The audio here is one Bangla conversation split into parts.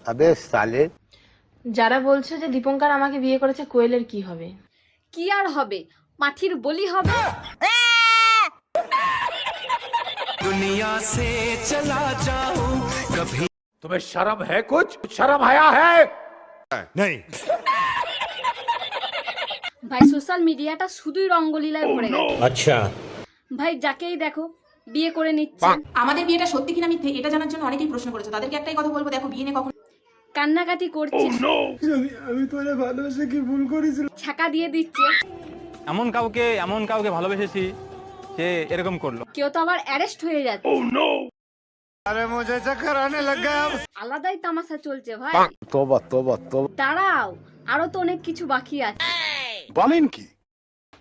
अबे साले। যারা বলছে যে দীপঙ্কর আমাকে বিয়ে করেছে কোয়েলের কি হবে? কি আর হবে, পাঠির বলি হবে। दुनिया से चला जाऊं कभी। तुम्हें शर्म है? कुछ शर्म आया है? नहीं। ভাই সোশ্যাল মিডিয়াটা শুধুই রঙ্গলীলায় ভরে গেছে। अच्छा। ভাই যাকেই দেখো বিয়ে করে নিচ্ছে। আমাদের বিয়েটা সত্যি কিনা মিথ্যে এটা জানার জন্য অনেকেই প্রশ্ন করেছে। তাদেরকে একটাই কথা বলবো, দেখো বিয়ে নিয়ে কখনো কান্নাকাটি করছে, আমি তোরে ভালোবেসে কি ভুল করেছিলাম। ছাকা দিয়ে দিচ্ছে। এমন কাউকে ভালোবেসেছি যে এরকম করলো। কেউ তো আবার অ্যারেস্ট হয়ে যাচ্ছে। अरे मुझे चक्कर आने लग गया अब। আলাদাই তামাশা চলছে ভাই। तोबा तोबा तोबा। দাঁড়াও, আরো তো অনেক কিছু বাকি আছে। বলেন কি?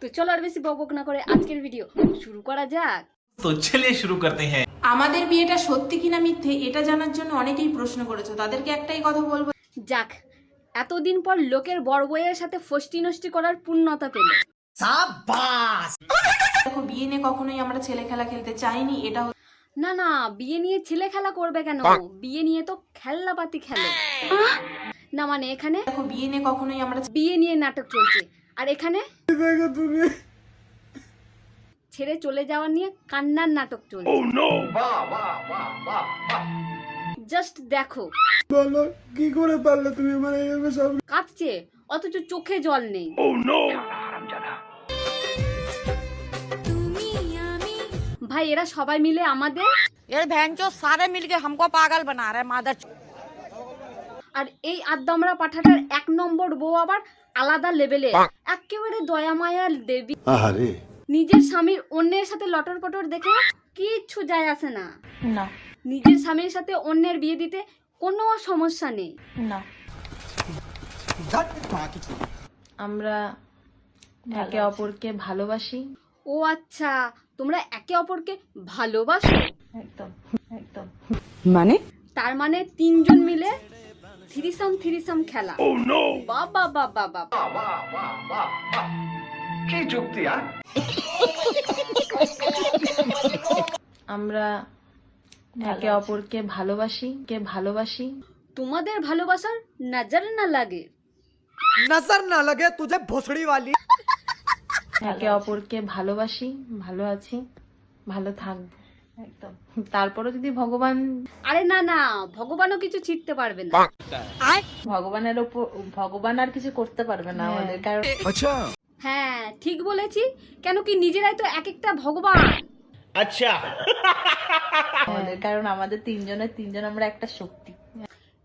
তো চলো আর বেশি বকবক না করে আজকের ভিডিও শুরু করা যাক। तो चलिए शुरू करते हैं। আমাদের বিয়েটা সত্যি কিনা মিথ্যে এটা জানার জন্য অনেকেই প্রশ্ন করেছে। তাদেরকে একটাই কথা বলবো, যাক, এতদিন পর লোকের বড় বউয়ের সাথে ফষ্টি নষ্টি করার পূর্ণতা পেল। দেখো বিয়ে নিয়ে কখনোই আমরা ছেলে খেলা খেলতে চাইনি। এটা না না, বিয়ে নিয়ে ছেলে খেলা করবে কেন? বিয়ে নিয়ে তো খেলনাপাতি খেলো না। মানে এখানে দেখো বিয়ে নিয়ে কখনোই আমরা বিয়ে নিয়ে নাটক চলছে, আর এখানে তুমি ছেড়ে চলে যাওয়া নিয়ে কান্নার নাটক চলছে। জাস্ট দেখো, বলো কি করে পারলে তুমি আমার এইভাবে সব। কাঁদছে অথচ চোখে জল নেই। ভাই এরা সবাই মিলে আমাদের ये भैंचो सारे मिलके हमको पागल बना रहे हैं मादर। আর এই আদ্দামরা পাঠাটার এক নম্বর বউ আবার আলাদা লেভেলে, একেবারে দয়া মায়ার দেবী। আরে নিজের স্বামীর অন্যের সাথে লটর পটর দেখে কিচ্ছু যায় আসে না। না নিজের স্বামীর সাথে অন্যের বিয়ে দিতে কোনো সমস্যা নেই। না, আমরা একে অপরকে ভালোবাসি। ও আচ্ছা, তোমরা একে অপরকে ভালোবাসো? একদম একদম। माने তার মানে তিনজন মিলে থ্রিসাম খেলা। বাবা বাবা বাবা, আমরা একে অপরকে ভালোবাসি। তোমাদের ভালোবাসার নজর না লাগে। नजर ना लगे तुझे भोसड़ी वाली। একে অপরকে ভালোবাসি, ভালো আছি, ভালো থাকবো একদম। তারপরে যদি ভগবান, আরে না না, ভগবানও কিছু ছিটতে পারবে না। ভগবানের ওপর ভগবান আর কিছু করতে পারবে না আমাদের, কারণ अच्छा। হ্যাঁ ঠিক বলেছি, কেন কি নিজেরাই তো এক একটা ভগবান। আমাদের, কারণ আমাদের তিনজন আমরা একটা শক্তি।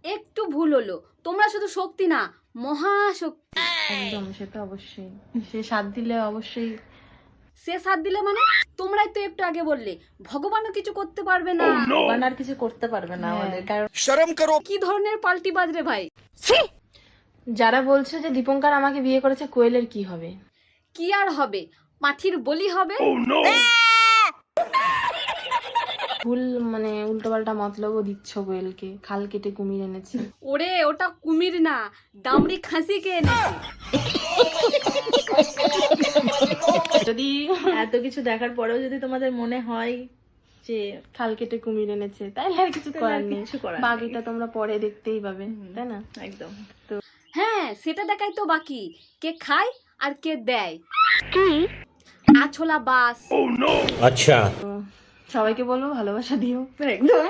একটু ভুল হলো, তোমরা শুধু শক্তি না, মহাশক্তি। একদম, সেটা অবশ্যই। সে সাথ দিলে অবশ্যই। সে সাথ দিলে মানে তোমরাই তো একটু আগে বললে ভগবানও কিছু করতে পারবে না। ভগবান আর কিছু করতে পারবে না আমাদের, কারণ शर्म करो। কি ধরনের পাল্টি বাজরে ভাই। যারা বলছে যে দীপঙ্কর আমাকে বিয়ে করেছে কোয়েলের কি হবে? কি আর হবে, পাঠির বলি হবে। ভুল মানে উল্টোপাল্টা মতলবও দিচ্ছ কোয়েলকে। খাল কেটে কুমির এনেছে। ওরে ওটা কুমির না, দামড়ি খাসিকে এনেছে। যদি এত কিছু দেখার পরেও যদি তোমাদের মনে হয় যে খাল কেটে কুমির এনেছে, তাহলে আর কিছু করার নেই। বাকিটা তোমরা পরে দেখতেই পাবে, তাই না? একদম। তো হ্যাঁ, সেটা দেখাই তো বাকি, কে খায় আর কে দেয়। কি আছলা বাস। अच्छा। সবাইকে বলবো ভালোবাসা দিও একদম।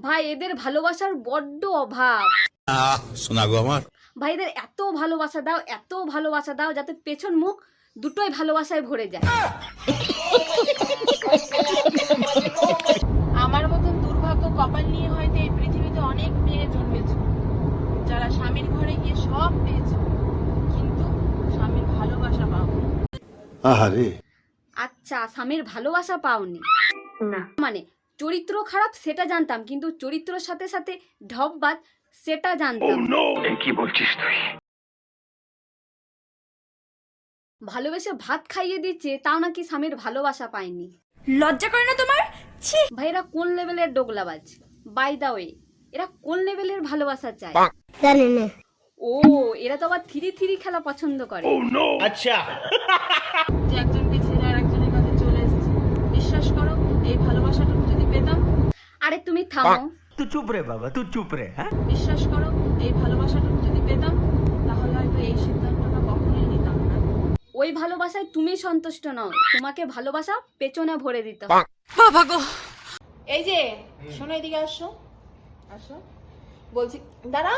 ভাই এদের ভালোবাসার বড্ড অভাব। सुना गो আমার। ভাই এদের এত ভালোবাসা দাও, এত ভালোবাসা দাও, যাতে পেছন মুখ দুটোই ভালোবাসায় ভরে যায়। আমার মতন দুর্ভাগ্য কপাল নিয়ে হয়তো এই পৃথিবীতে অনেক মেয়ে জন্মেছে, যারা স্বামীর ঘরে গিয়ে সব পেয়েছে, কিন্তু স্বামীর ভালোবাসা পাওনি। আরে আচ্ছা, স্বামীর ভালোবাসা পাওনি না, মানে চরিত্র খারাপ সেটা জানতাম, কিন্তু চরিত্রের সাথে সাথে ঢপবাজ সেটা জানতাম। কি বলছিস তুই? ভালোবেসে ভাত খাইয়ে দিচ্ছে, তাও নাকি স্বামীর ভালোবাসা পায়নি। लज्जा करे ना तुम्हार। ভাই এরা কোন লেভেলের ডোগলাবাজ? বাই দা ওয়ে, এরা কোন লেভেলের ভালোবাসা চায়? ও, এরা তো আবার থ্রি খেলা পছন্দ করে। আচ্ছা। যে একজনকে ছেড়ে আর একজনের কাছে চলে এসেছে, বিশ্বাস করো এই ভালোবাসাটুকু যদি পেতাম। আরে তুমি থামো, বিশ্বাস করো, এই ভালোবাসাটুকু যদি পেতাম তাহলে হয়তো এই সিদ্ধান্তটা কখনোই নিতাম না। ওই ভালোবাসায় তুমি সন্তুষ্ট নও, তোমাকে ভালোবাসা পেছনে ভরে দিতে। এই যে শোনো, এদিকে আসো, আসো বলছি, দাঁড়া।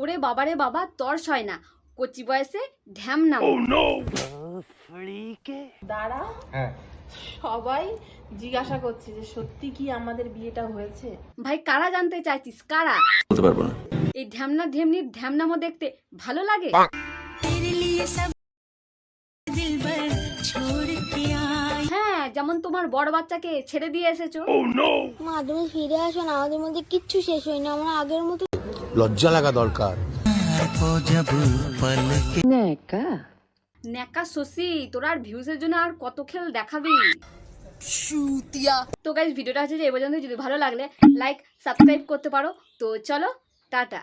ওরে বাবারে বাবা, তর্স হয় না, কচি বয়সে ঢ্যাম নাম। দাঁড়া, সবাই জিজ্ঞাসা করছে যে সত্যি কি আমাদের বিয়েটা হয়েছে। ভাই কারা জানতে চাইছিস, কারা? বলতে পারবো না। এই ঢ্যামনা ঢেমনির ঢ্যামনামো দেখতে ভালো লাগে? হ্যাঁ, যেমন তোমার বড় বাচ্চাকে ছেড়ে দিয়ে এসেছো। মা তুমি ফিরে আসো না, আমাদের মধ্যে কিচ্ছু শেষ হয়নি, আমরা আগের মতো। লজ্জা লাগা দরকার। নেকা শশী, তোর আর ভিউজের জন্য আর কত খেল দেখাবি? তো গাইস, ভিডিওটা হচ্ছে যে এই পর্যন্ত। যদি ভালো লাগলে লাইক সাবস্ক্রাইব করতে পারো। তো চলো, টাটা।